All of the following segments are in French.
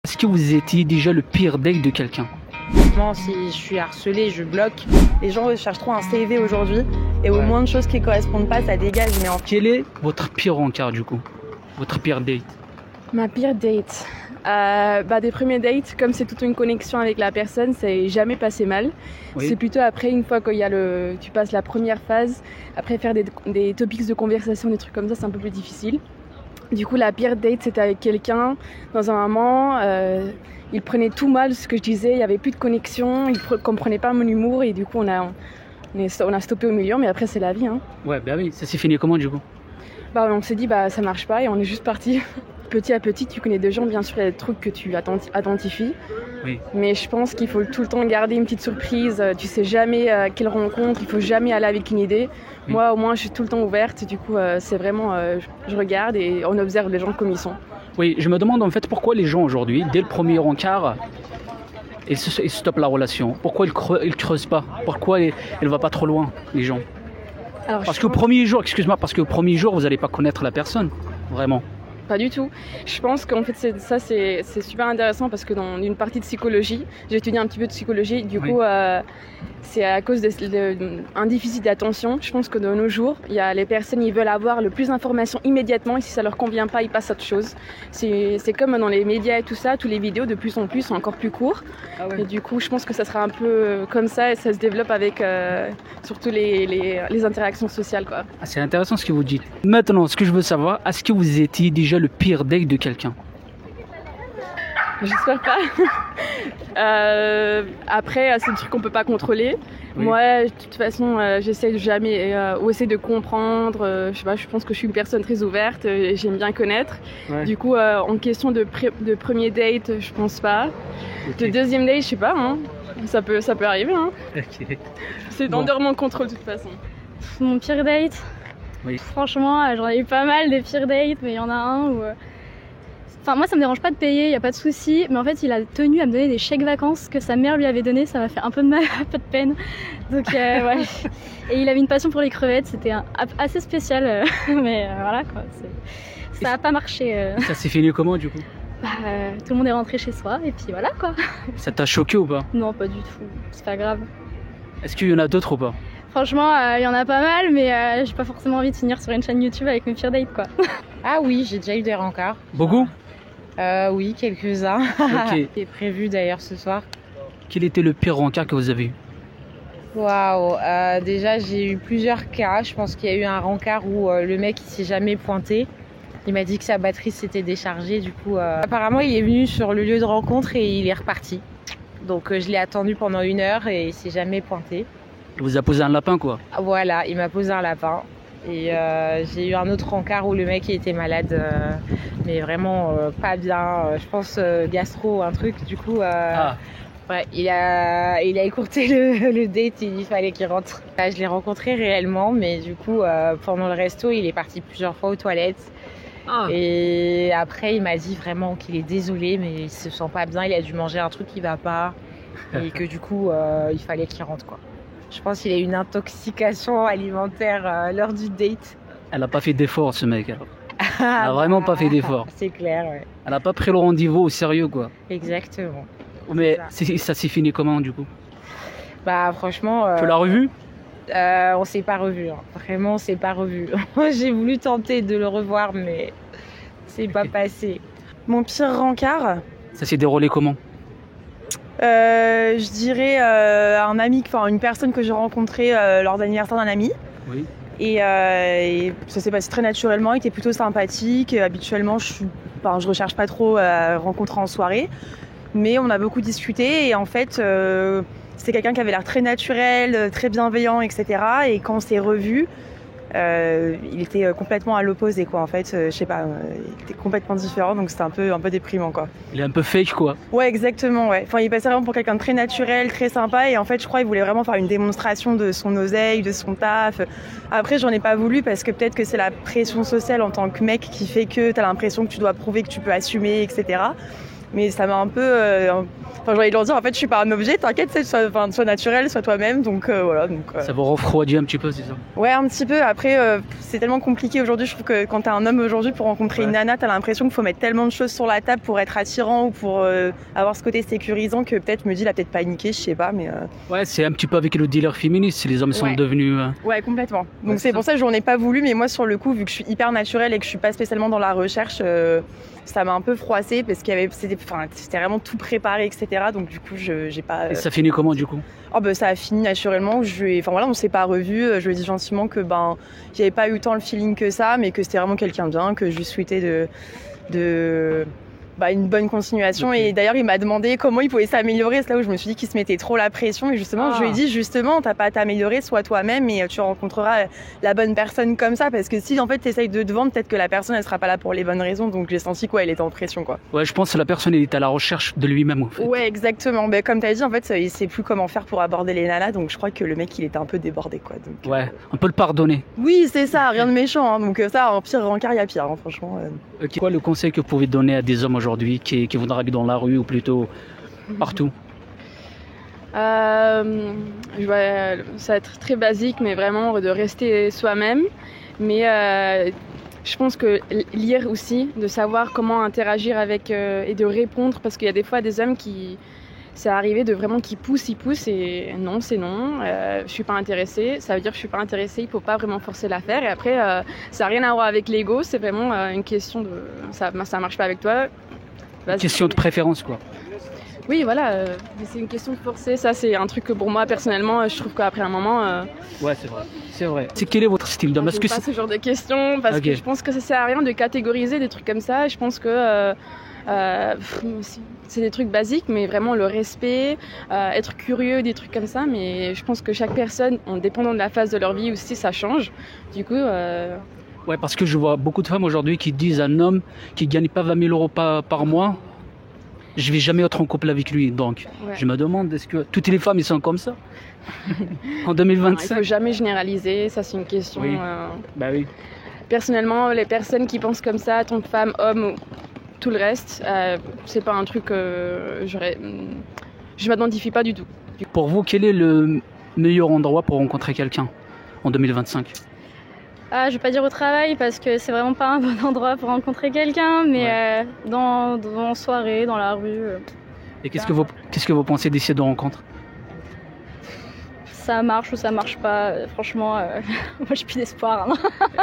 Est-ce que vous étiez déjà le pire date de quelqu'un? Franchement, si je suis harcelée, je bloque. Les gens recherchent trop un CV aujourd'hui et au moins de choses qui correspondent pas, ça dégage. Mais Quel est votre pire encart du coup? Votre pire date? Ma pire date, des premiers dates, comme c'est toute une connexion avec la personne, c'est jamais passé mal. Oui. C'est plutôt après, une fois que tu passes la première phase, après faire des topics de conversation, des trucs comme ça, c'est un peu plus difficile. Du coup, la pire date, c'était avec quelqu'un. Dans un moment, il prenait tout mal ce que je disais, il n'y avait plus de connexion, il ne comprenait pas mon humour et du coup, on a stoppé au milieu, mais après, c'est la vie. Hein. Ouais, bah oui, ça s'est fini comment du coup? On s'est dit, ça marche pas et on est juste parti. Petit à petit, tu connais des gens, bien sûr, il y a des trucs que tu identifies. Oui. Mais je pense qu'il faut tout le temps garder une petite surprise. Tu sais jamais quelle rencontre, il faut jamais aller avec une idée. Oui. Moi, au moins, je suis tout le temps ouverte. Du coup, c'est vraiment, je regarde et on observe les gens comme ils sont. Oui, je me demande en fait pourquoi les gens aujourd'hui, dès le premier encart, ils stoppent la relation. Pourquoi ils creusent pas? Pourquoi ils ne vont pas trop loin, les gens? Alors, Parce qu'au premier jour, vous n'allez pas connaître la personne, vraiment. Pas du tout. Je pense qu'en fait, c'est super intéressant parce que dans une partie de psychologie, j'ai étudié un petit peu de psychologie. Du coup, c'est à cause d'un déficit d'attention. Je pense que de nos jours, il y a les personnes qui veulent avoir le plus d'informations immédiatement et si ça leur convient pas, ils passent à autre chose. C'est comme dans les médias et tout ça, tous les vidéos de plus en plus sont encore plus courts. Ah ouais. Et du coup, je pense que ça sera un peu comme ça et ça se développe avec surtout les interactions sociales, quoi. Ah, c'est intéressant ce que vous dites. Maintenant, ce que je veux savoir, est-ce que vous étiez déjà le pire date de quelqu'un? J'espère pas. Après, c'est des trucs qu'on peut pas contrôler. Oui. Moi, de toute façon, j'essaie de jamais ou essayer de comprendre. Je sais pas, je pense que je suis une personne très ouverte. J'aime bien connaître. Ouais. Du coup, en question de premier date, je pense pas. Okay. De deuxième date, je sais pas. Hein. Ça peut arriver. Hein. Okay. C'est dans mon contrôle de toute façon. Mon pire date. Oui. Franchement, j'en ai eu pas mal des pires dates, mais il y en a un où... Enfin, moi, ça me dérange pas de payer, il n'y a pas de souci, mais en fait, il a tenu à me donner des chèques vacances que sa mère lui avait donné, ça m'a fait un peu de mal, un peu de peine. Donc, ouais. Et il avait une passion pour les crevettes, c'était assez spécial, mais voilà, quoi. Ça n'a pas marché. Ça s'est fini comment, du coup? Tout le monde est rentré chez soi, et puis voilà, quoi. Ça t'a choqué ou pas? Non, pas du tout, c'est pas grave. Est-ce qu'il y en a d'autres ou pas? Franchement, il y en a pas mal, mais j'ai pas forcément envie de finir sur une chaîne YouTube avec mes pires dates, quoi. Ah oui, j'ai déjà eu des rencarts. Beaucoup? Oui, quelques-uns. Okay. C'est prévu d'ailleurs ce soir. Quel était le pire rencard que vous avez eu? Waouh, déjà j'ai eu plusieurs cas. Je pense qu'il y a eu un rencard où le mec il s'est jamais pointé. Il m'a dit que sa batterie s'était déchargée. Du coup, apparemment il est venu sur le lieu de rencontre et il est reparti. Donc je l'ai attendu pendant 1 heure et il s'est jamais pointé. Il vous a posé un lapin, quoi? Voilà, il m'a posé un lapin. Et j'ai eu un autre rencard où le mec était malade, mais vraiment pas bien. Je pense gastro, un truc. Du coup, ouais, il a écourté le date. Il fallait qu'il rentre. Là, je l'ai rencontré réellement, mais du coup, pendant le resto, il est parti plusieurs fois aux toilettes. Ah. Et après, il m'a dit vraiment qu'il est désolé, mais il se sent pas bien. Il a dû manger un truc qui va pas, et que du coup, il fallait qu'il rentre, quoi. Je pense qu'il a eu une intoxication alimentaire lors du date. Elle n'a pas fait d'effort, ce mec, alors. Elle n'a vraiment pas fait d'effort. C'est clair, ouais. Elle n'a pas pris le rendez-vous au sérieux, quoi. Exactement. Mais ça s'est fini comment, du coup? Franchement... Tu l'as revu? On s'est pas revu. Hein. Vraiment, on s'est pas revu. J'ai voulu tenter de le revoir, mais c'est pas passé. Mon pire rencard... Ça s'est déroulé comment? Je dirais une personne que j'ai rencontrée lors d'anniversaire d'un ami. Oui. Et ça s'est passé très naturellement, il était plutôt sympathique. Habituellement, je recherche pas trop à rencontrer en soirée. Mais on a beaucoup discuté et en fait, c'était quelqu'un qui avait l'air très naturel, très bienveillant, etc. Et quand on s'est revus, il était complètement à l'opposé, quoi. En fait, je sais pas, il était complètement différent, donc c'était un peu déprimant, quoi. Il est un peu fake, quoi. Ouais, exactement, ouais. Enfin, il passait vraiment pour quelqu'un de très naturel, très sympa, et en fait, je crois qu'il voulait vraiment faire une démonstration de son oseille, de son taf. Après, j'en ai pas voulu parce que peut-être que c'est la pression sociale en tant que mec qui fait que t'as l'impression que tu dois prouver que tu peux assumer, etc. Mais ça m'a un peu... Enfin, j'ai envie de leur dire, en fait, je suis pas un objet, t'inquiète, sois naturel, sois toi-même, donc voilà. Donc, Ça vous refroidit un petit peu, c'est ça? Ouais, un petit peu. Après, c'est tellement compliqué aujourd'hui, je trouve que quand t'es un homme aujourd'hui, pour rencontrer une nana, t'as l'impression qu'il faut mettre tellement de choses sur la table pour être attirant ou pour avoir ce côté sécurisant que peut-être, je me dis, il a peut-être paniqué, je sais pas, mais... Ouais, c'est un petit peu avec le dealer féministe, les hommes sont devenus... Ouais, complètement. Donc c'est pour ça que j'en ai pas voulu, mais moi, sur le coup, vu que je suis hyper naturelle et que je suis pas spécialement dans la recherche... ça m'a un peu froissée parce c'était vraiment tout préparé, etc. Donc du coup, j'ai pas... Et ça finit comment du coup? Ça a fini naturellement. On s'est pas revus. Je lui ai dit gentiment que j'avais pas eu tant le feeling que ça, mais que c'était vraiment quelqu'un bien, que je lui souhaitais une bonne continuation. Okay. Et d'ailleurs, il m'a demandé comment il pouvait s'améliorer. C'est là où je me suis dit qu'il se mettait trop la pression. Et justement, je lui ai dit, t'as pas à t'améliorer, sois toi-même et tu rencontreras la bonne personne comme ça. Parce que si, en fait, t'essayes de te vendre, peut-être que la personne, elle sera pas là pour les bonnes raisons. Donc, j'ai senti elle était en pression, quoi. Ouais, je pense que la personne, elle est à la recherche de lui-même, en fait. Ouais, exactement. Comme t'as dit, en fait, il sait plus comment faire pour aborder les nanas. Donc, je crois que le mec, il était un peu débordé, quoi. Donc, ouais, on peut le pardonner. Oui, c'est ça, rien de méchant. Hein. Donc, ça, en pire rencard, il y a pire, hein, franchement. Okay. Quoi le conseil que vous pouvez donner à des hommes aujourd'hui qui vous draguent dans la rue ou plutôt partout? Ça va être très basique, mais vraiment de rester soi-même. Mais je pense que lire aussi, de savoir comment interagir avec et de répondre, parce qu'il y a des fois des hommes qui... C'est arrivé de vraiment qu'ils poussent et non, c'est non, je suis pas intéressée, ça veut dire que je suis pas intéressée, il faut pas vraiment forcer l'affaire. Et après, ça n'a rien à voir avec l'ego, c'est vraiment une question de ça marche pas avec toi. Une question de préférence, quoi. Oui, voilà, c'est une question de forcer, ça c'est un truc que pour moi personnellement, je trouve qu'après un moment... Ouais, c'est vrai. Quel est votre style d'homme? Je pas ce genre de questions, parce que je pense que ça sert à rien de catégoriser des trucs comme ça, je pense que... c'est des trucs basiques, mais vraiment le respect, être curieux, des trucs comme ça. Mais je pense que chaque personne, en dépendant de la phase de leur vie aussi, ça change. Du coup... Ouais, parce que je vois beaucoup de femmes aujourd'hui qui disent à un homme qui ne gagne pas 20 000 euros par mois, je vais jamais être en couple avec lui. Donc, je me demande, est-ce que toutes les femmes, ils sont comme ça en 2025? Il ne faut jamais généraliser, ça c'est une question... Oui. Bah oui. Personnellement, les personnes qui pensent comme ça, tant que femme, homme... Tout le reste, c'est pas un truc que je m'identifie pas du tout. Pour vous, quel est le meilleur endroit pour rencontrer quelqu'un en 2025? Je vais pas dire au travail parce que c'est vraiment pas un bon endroit pour rencontrer quelqu'un, mais dans soirée, dans la rue. Et qu'est-ce que vous pensez des sites de rencontre? Ça marche ou ça marche pas, franchement, moi j'ai plus d'espoir. Hein.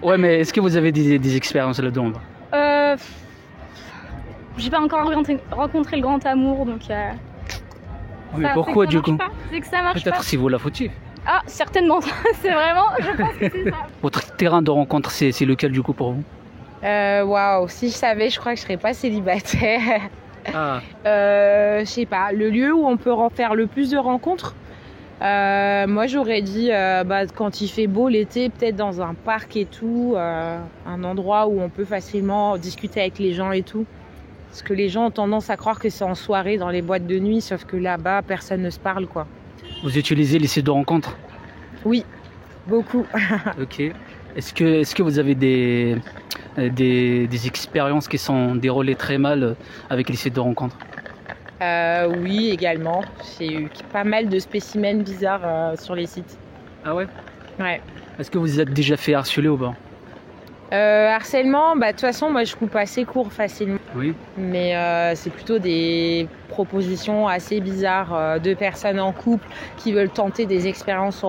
Ouais, mais est-ce que vous avez des expériences là-dedans? J'ai pas encore rencontré le grand amour, donc... Oui, mais pourquoi du coup? C'est que ça marche pas. Peut-être si vous la fautif. Ah, certainement, c'est vraiment, je pense que c'est ça. Votre terrain de rencontre, c'est lequel du coup pour vous? Waouh, si je savais, je crois que je serais pas célibataire. Ah. Je sais pas, le lieu où on peut faire le plus de rencontres, moi j'aurais dit quand il fait beau l'été, peut-être dans un parc et tout, un endroit où on peut facilement discuter avec les gens et tout. Parce que les gens ont tendance à croire que c'est en soirée dans les boîtes de nuit, sauf que là-bas, personne ne se parle, quoi. Vous utilisez les sites de rencontre? Oui, beaucoup. Ok. Est-ce que vous avez des expériences qui sont déroulées très mal avec les sites de rencontre? Oui, également. J'ai eu pas mal de spécimens bizarres sur les sites. Ah ouais? Ouais. Est-ce que vous êtes déjà fait harceler ou pas? Harcèlement, de toute façon, moi je coupe assez court facilement. Oui. Mais c'est plutôt des propositions assez bizarres de personnes en couple qui veulent tenter des expériences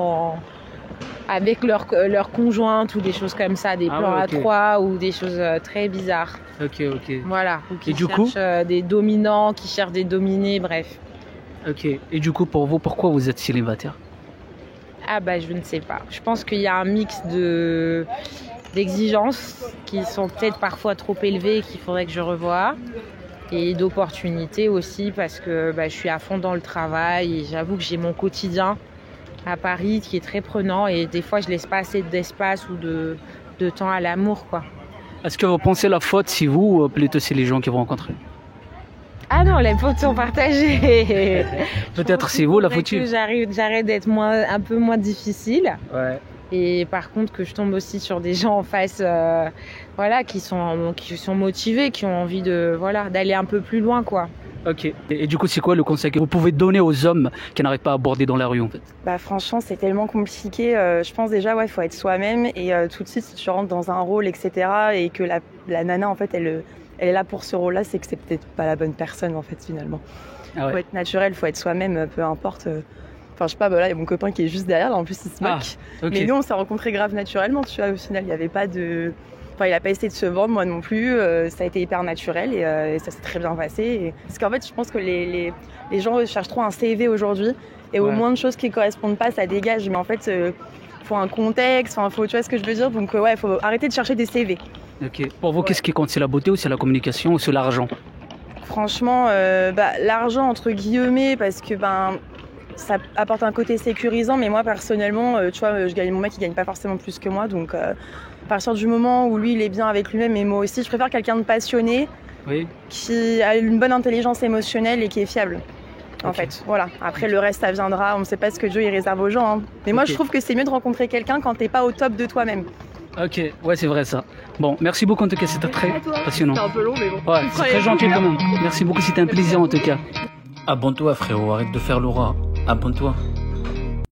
avec leur conjointe ou des choses comme ça, des plans à trois ou des choses très bizarres. Ok. Voilà. Ou qui Et du coup, des dominants, qui cherchent des dominés, bref. Ok. Et du coup, pour vous, pourquoi vous êtes célibataire? Je ne sais pas. Je pense qu'il y a un mix d'exigences qui sont peut-être parfois trop élevées et qu'il faudrait que je revoie, et d'opportunités aussi parce que je suis à fond dans le travail et j'avoue que j'ai mon quotidien à Paris qui est très prenant et des fois je laisse pas assez d'espace ou de temps à l'amour, quoi. Est-ce que vous pensez la faute c'est vous ou plutôt c'est les gens qui vous rencontrent? Ah non, les fautes sont partagées. Peut-être c'est vous la fautive. J'arrête d'être un peu moins difficile. Ouais. Et par contre que je tombe aussi sur des gens en face qui sont motivés, qui ont envie d'aller un peu plus loin, quoi. Ok. Et du coup, c'est quoi le conseil que vous pouvez donner aux hommes qui n'arrivent pas à aborder dans la rue en fait? Bah franchement, c'est tellement compliqué. Je pense déjà, ouais, il faut être soi-même et tout de suite, si tu rentres dans un rôle, etc., et que la nana, en fait, elle est là pour ce rôle-là, c'est que c'est peut-être pas la bonne personne, en fait, finalement. Ah ouais. Faut être naturel, faut être soi-même, peu importe. Enfin, je sais pas, bah là, il y a mon copain qui est juste derrière, là, en plus, il se moque. Ah, ok. Mais nous, on s'est rencontrés grave naturellement, tu vois, au final, il n'y avait pas de... Enfin, il a pas essayé de se vendre, moi non plus. Ça a été hyper naturel et ça s'est très bien passé. Parce qu'en fait, je pense que les gens cherchent trop un CV aujourd'hui. Et au moins de choses qui ne correspondent pas, ça dégage. Mais en fait, il faut un contexte, faut, tu vois ce que je veux dire. Donc, ouais, il faut arrêter de chercher des CV. Ok. Pour vous, qu'est-ce qui compte? C'est la beauté ou c'est la communication ou c'est l'argent? Franchement, l'argent, entre guillemets, parce que ça apporte un côté sécurisant. Mais moi, personnellement, tu vois, mon mec, il gagne pas forcément plus que moi. Donc, à partir du moment où lui, il est bien avec lui-même et moi aussi, je préfère quelqu'un de passionné, qui a une bonne intelligence émotionnelle et qui est fiable. En fait, voilà. Après, le reste, ça viendra. On ne sait pas ce que Dieu il réserve aux gens. Hein. Mais moi, je trouve que c'est mieux de rencontrer quelqu'un quand t'es pas au top de toi-même. Ok, ouais, c'est vrai ça. Bon, merci beaucoup en tout cas, c'était très passionnant. C'était un peu long, mais bon. Ouais, c'est très gentil quand même. Merci beaucoup, c'était un plaisir en tout cas. Abonne-toi frérot, arrête de faire l'aura. Abonne-toi.